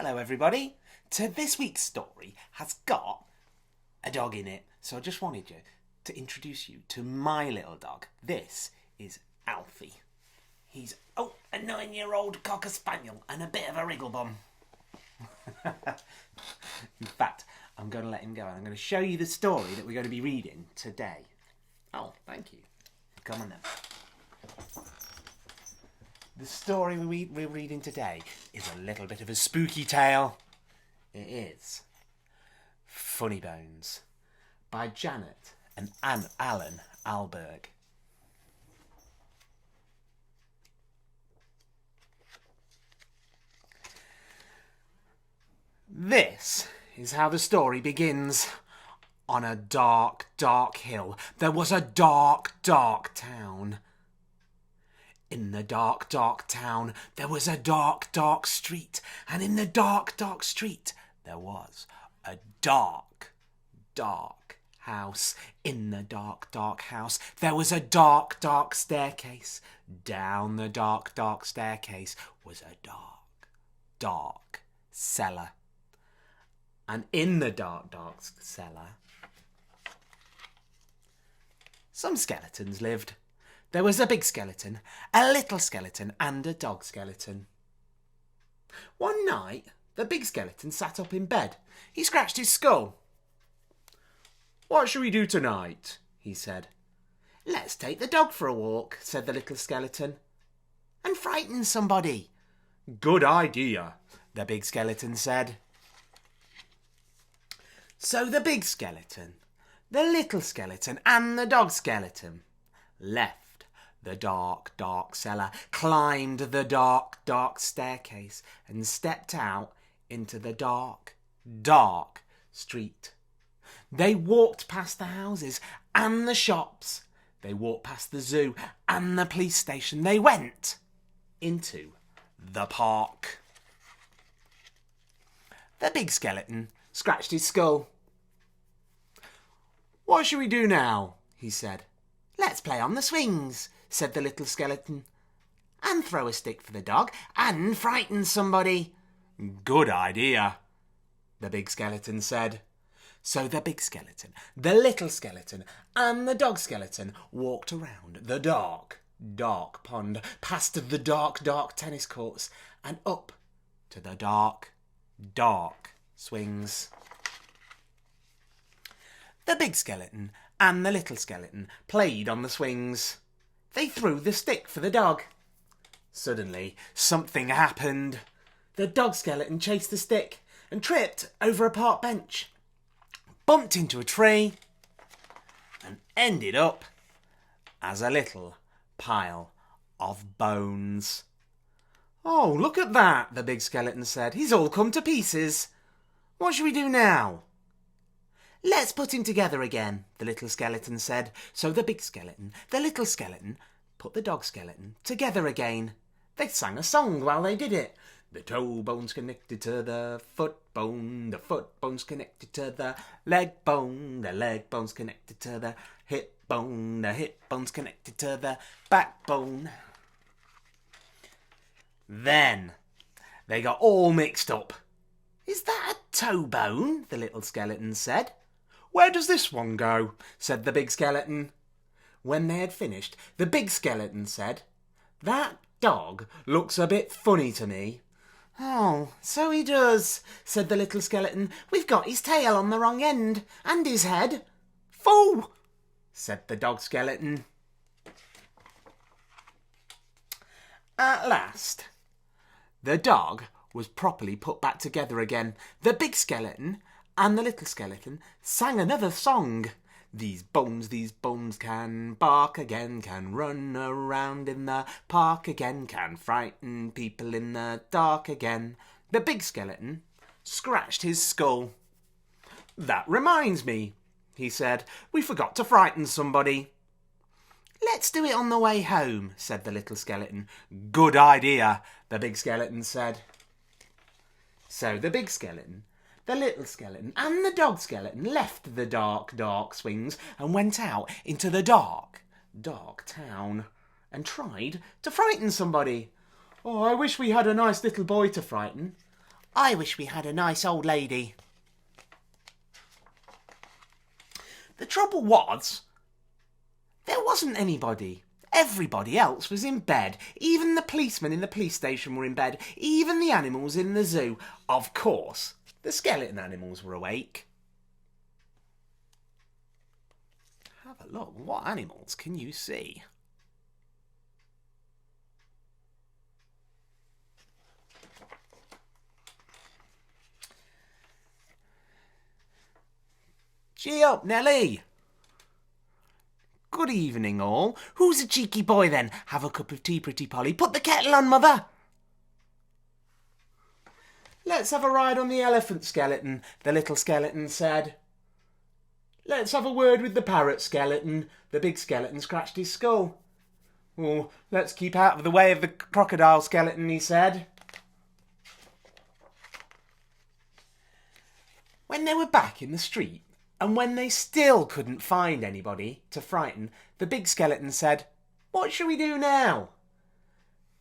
Hello everybody. This week's story has got a dog in it. So I just wanted to introduce you to my little dog. This is Alfie. He's a 9-year-old Cocker Spaniel and a bit of a wrigglebum. In fact, I'm going to let him go and I'm going to show you the story that we're going to be reading today. Oh, thank you. Come on then. The story we're reading today is a little bit of a spooky tale. It is Funny Bones by Janet and Allan Ahlberg. This is how the story begins. On a dark, dark hill, there was a dark, dark town. In the dark, dark town, there was a dark, dark street. And in the dark, dark street, there was a dark, dark house. In the dark, dark house, there was a dark, dark staircase. Down the dark, dark staircase was a dark, dark cellar. And in the dark, dark cellar, some skeletons lived. There was a big skeleton, a little skeleton, and a dog skeleton. One night, the big skeleton sat up in bed. He scratched his skull. "What shall we do tonight?" he said. "Let's take the dog for a walk," said the little skeleton. "And frighten somebody." "Good idea," the big skeleton said. So the big skeleton, the little skeleton, and the dog skeleton left the dark, dark cellar, climbed the dark, dark staircase, and stepped out into the dark, dark street. They walked past the houses and the shops. They walked past the zoo and the police station. They went into the park. The big skeleton scratched his skull. "What shall we do now?" he said. "Let's play on the swings," said the little skeleton. "And throw a stick for the dog and frighten somebody." "Good idea," the big skeleton said. So the big skeleton, the little skeleton, and the dog skeleton walked around the dark, dark pond, past the dark, dark tennis courts, and up to the dark, dark swings. The big skeleton and the little skeleton played on the swings. They threw the stick for the dog. Suddenly, something happened. The dog skeleton chased the stick and tripped over a park bench, bumped into a tree, and ended up as a little pile of bones. "Oh, look at that," the big skeleton said. "He's all come to pieces. What shall we do now?" "Let's put him together again," the little skeleton said. So the big skeleton, the little skeleton, put the dog skeleton together again. They sang a song while they did it. The toe bone's connected to the foot bone's connected to the leg bone's connected to the hip bone's connected to the backbone. Then they got all mixed up. "Is that a toe bone?" the little skeleton said. "Where does this one go?" said the big skeleton. When they had finished, the big skeleton said, "That dog looks a bit funny to me." "Oh, so he does," said the little skeleton. "We've got his tail on the wrong end, and his head." "Fool," said the dog skeleton. At last, the dog was properly put back together again. The big skeleton and the little skeleton sang another song. These bones can bark again, can run around in the park again, can frighten people in the dark again." The big skeleton scratched his skull. "That reminds me," he said. "We forgot to frighten somebody." "Let's do it on the way home," said the little skeleton. "Good idea," the big skeleton said. So the big skeleton, the little skeleton, and the dog skeleton left the dark, dark swings and went out into the dark, dark town and tried to frighten somebody. "Oh, I wish we had a nice little boy to frighten." I wish we had a nice old lady. The trouble was, there wasn't anybody. Everybody else was in bed. Even the policemen in the police station were in bed. Even the animals in the zoo. Of course, the skeleton animals were awake. Have a look. What animals can you see? Gee up, Nelly. Good evening, all. Who's a cheeky boy, then? Have a cup of tea, pretty Polly. Put the kettle on, Mother. Let's have a ride on the elephant, Skeleton, the little skeleton said. Let's have a word with the parrot, Skeleton. The big skeleton scratched his skull. Oh, let's keep out of the way of the crocodile, Skeleton, he said. When they were back in the street, and when they still couldn't find anybody to frighten, the big skeleton said, "What shall we do now?"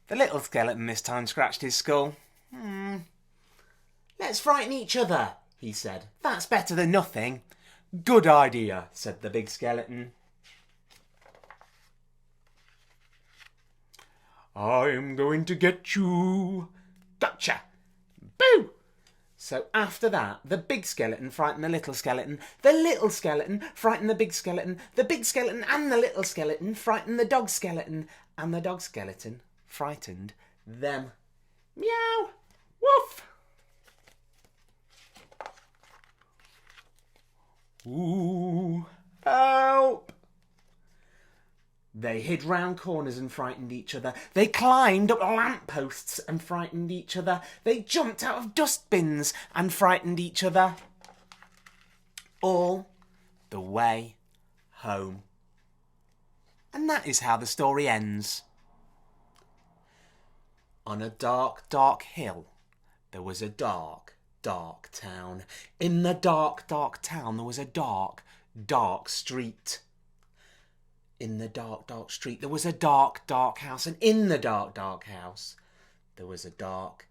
The little skeleton this time scratched his skull. Let's frighten each other, he said. That's better than nothing. Good idea, said the big skeleton. I'm going to get you. Gotcha. Boo! So after that, the big skeleton frightened the little skeleton skeleton frightened the big skeleton and the little skeleton frightened the dog skeleton, and the dog skeleton frightened them. Meow! Woof! Ooh, help! They hid round corners and frightened each other. They climbed up lampposts and frightened each other. They jumped out of dustbins and frightened each other. All the way home. And that is how the story ends. On a dark, dark hill, there was a dark, dark town. In the dark, dark town, there was a dark, dark street. In the dark, dark street, there was a dark, dark house. And in the dark, dark house, there was a dark,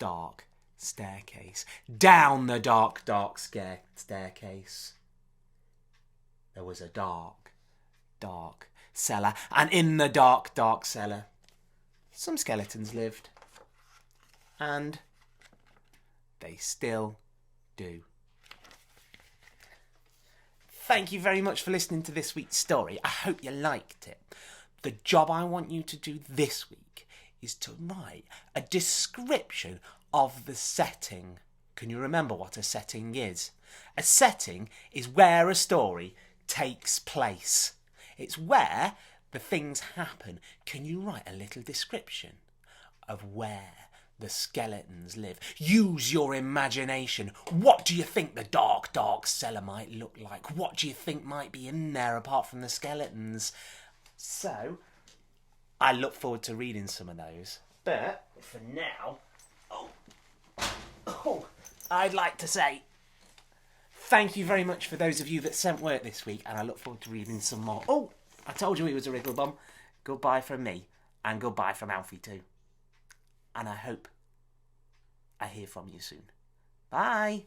dark staircase. Down the dark, dark staircase, there was a dark, dark cellar. And in the dark, dark cellar, some skeletons lived. And they still do. Thank you very much for listening to this week's story. I hope you liked it. The job I want you to do this week is to write a description of the setting. Can you remember what a setting is? A setting is where a story takes place. It's where the things happen. Can you write a little description of where the skeletons live? Use your imagination. What do you think the dark, dark cellar might look like? What do you think might be in there apart from the skeletons? So, I look forward to reading some of those. But, for now, I'd like to say thank you very much for those of you that sent work this week, and I look forward to reading some more. Oh, I told you he was a wriggle bum. Goodbye from me, and goodbye from Alfie too. And I hope I hear from you soon. Bye.